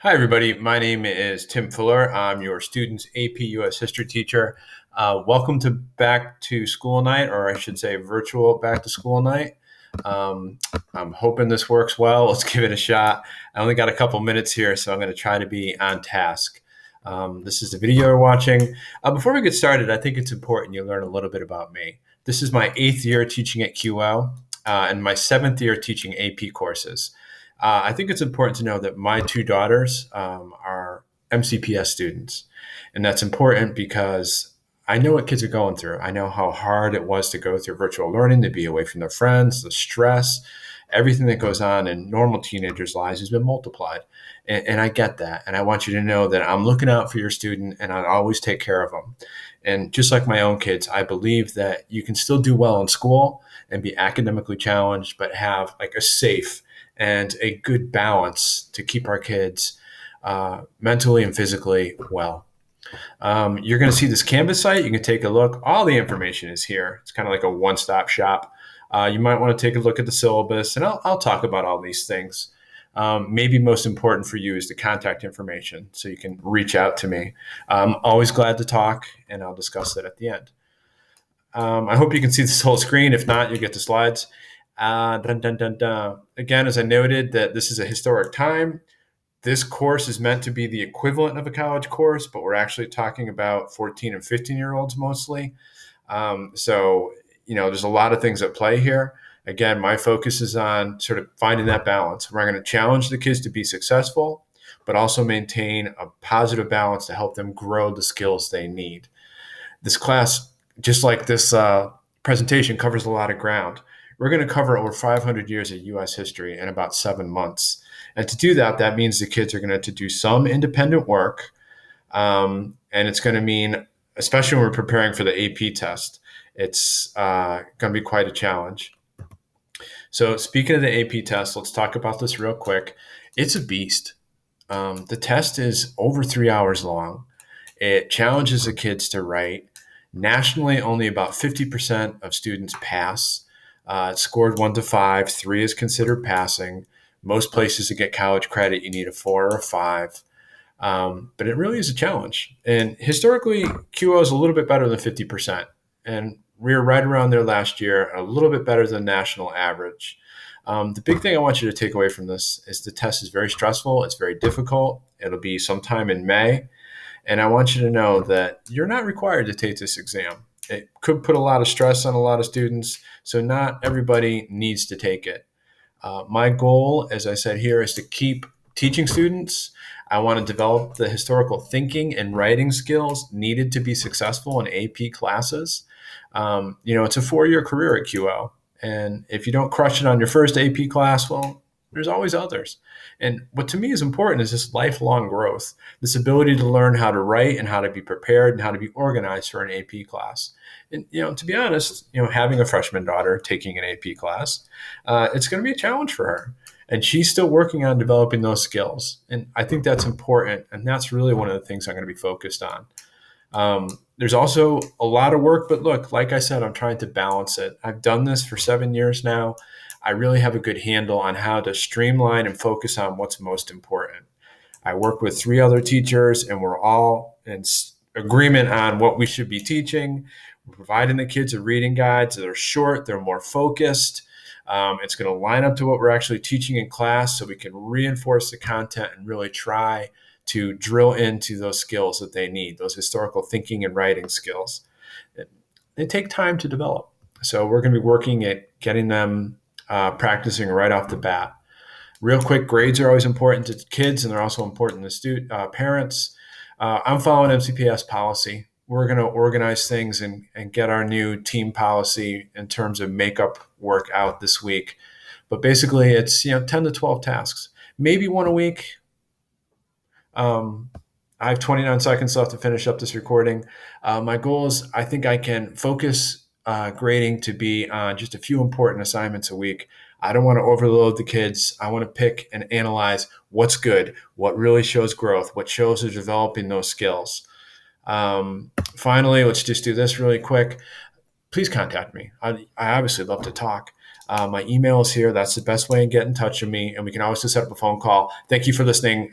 Hi, everybody. My name is Tim Fuller. I'm your student's AP US History teacher. Welcome to back to school night, or I should say virtual back to school night. Um, I'm hoping this works well. Let's give it a shot. I only got a couple minutes here, so I'm going to try to be on task. This is the video you're watching. Before we get started, I think it's important you learn a little bit about me. This is my 8th year teaching at QL and my 7th year teaching AP courses. I think it's important to know that my two daughters are MCPS students. And that's important because I know what kids are going through. I know how hard it was to go through virtual learning, to be away from their friends, the stress, everything that goes on in normal teenagers' lives has been multiplied. And I get that. And I want you to know that I'm looking out for your student and I always take care of them. And just like my own kids, I believe that you can still do well in school and be academically challenged, but have like a safe and a good balance to keep our kids mentally and physically well. You're going to see this Canvas site. You can take a look. All the information is here. It's kind of like a one-stop shop. You might want to take a look at the syllabus, and I'll talk about all these things. Maybe most important for you is the contact information, so you can reach out to me. I'm always glad to talk, and I'll discuss that at the end. I hope you can see this whole screen. If not, you'll get the slides. Dun, dun, dun, dun. Again, as I noted, that this is a historic time. This course is meant to be the equivalent of a college course, but we're actually talking about 14 and 15-year-olds mostly. So, there's a lot of things at play here. Again, my focus is on sort of finding that balance. We're going to challenge the kids to be successful, but also maintain a positive balance to help them grow the skills they need. This class, just like this presentation, covers a lot of ground. We're going to cover over 500 years of U.S. history in about 7 months. And to do that, that means the kids are going to have to do some independent work. And it's going to mean, especially when we're preparing for the AP test, it's going to be quite a challenge. So speaking of the AP test, let's talk about this real quick. It's a beast. The test is over 3 hours long. It challenges the kids to write. Nationally, only about 50% of students pass. It's scored 1 to 5. 3 is considered passing. Most places to get college credit, you need a 4 or a 5. But it really is a challenge. And historically, QO is a little bit better than 50%. And we were right around there last year, a little bit better than national average. The big thing I want you to take away from this is the test is very stressful. It's very difficult. It'll be sometime in May. And I want you to know that you're not required to take this exam. It could put a lot of stress on a lot of students, so not everybody needs to take it. My goal, as I said here, is to keep teaching students. I want to develop the historical thinking and writing skills needed to be successful in AP classes. It's a 4-year career at QL. And if you don't crush it on your first AP class, well, there's always others. And what to me is important is this lifelong growth, this ability to learn how to write and how to be prepared and how to be organized for an AP class. And, to be honest, having a freshman daughter taking an AP class, it's going to be a challenge for her. And she's still working on developing those skills. And I think that's important. And that's really one of the things I'm going to be focused on. There's also a lot of work, but look, like I said, I'm trying to balance it. I've done this for 7 years now. I really have a good handle on how to streamline and focus on what's most important. I work with 3 other teachers, and we're all in agreement on what we should be teaching. We're providing the kids a reading guide, so they're short, they're more focused. It's going to line up to what we're actually teaching in class so we can reinforce the content and really try to drill into those skills that they need, those historical thinking and writing skills. They take time to develop. So we're going to be working at getting them practicing right off the bat. Real quick, grades are always important to kids, and they're also important to parents. I'm following MCPS policy. We're going to organize things and get our new team policy in terms of makeup work out this week. But basically, it's 10 to 12 tasks, maybe one a week. I have 29 seconds left to finish up this recording. My goal is I think I can focus grading to be on just a few important assignments a week. I don't want to overload the kids. I want to pick and analyze what's good, what really shows growth, what shows they're developing those skills. Finally, let's just do this really quick. Please contact me. I obviously love to talk. My email is here. That's the best way to get in touch with me, and we can always just set up a phone call. Thank you for listening.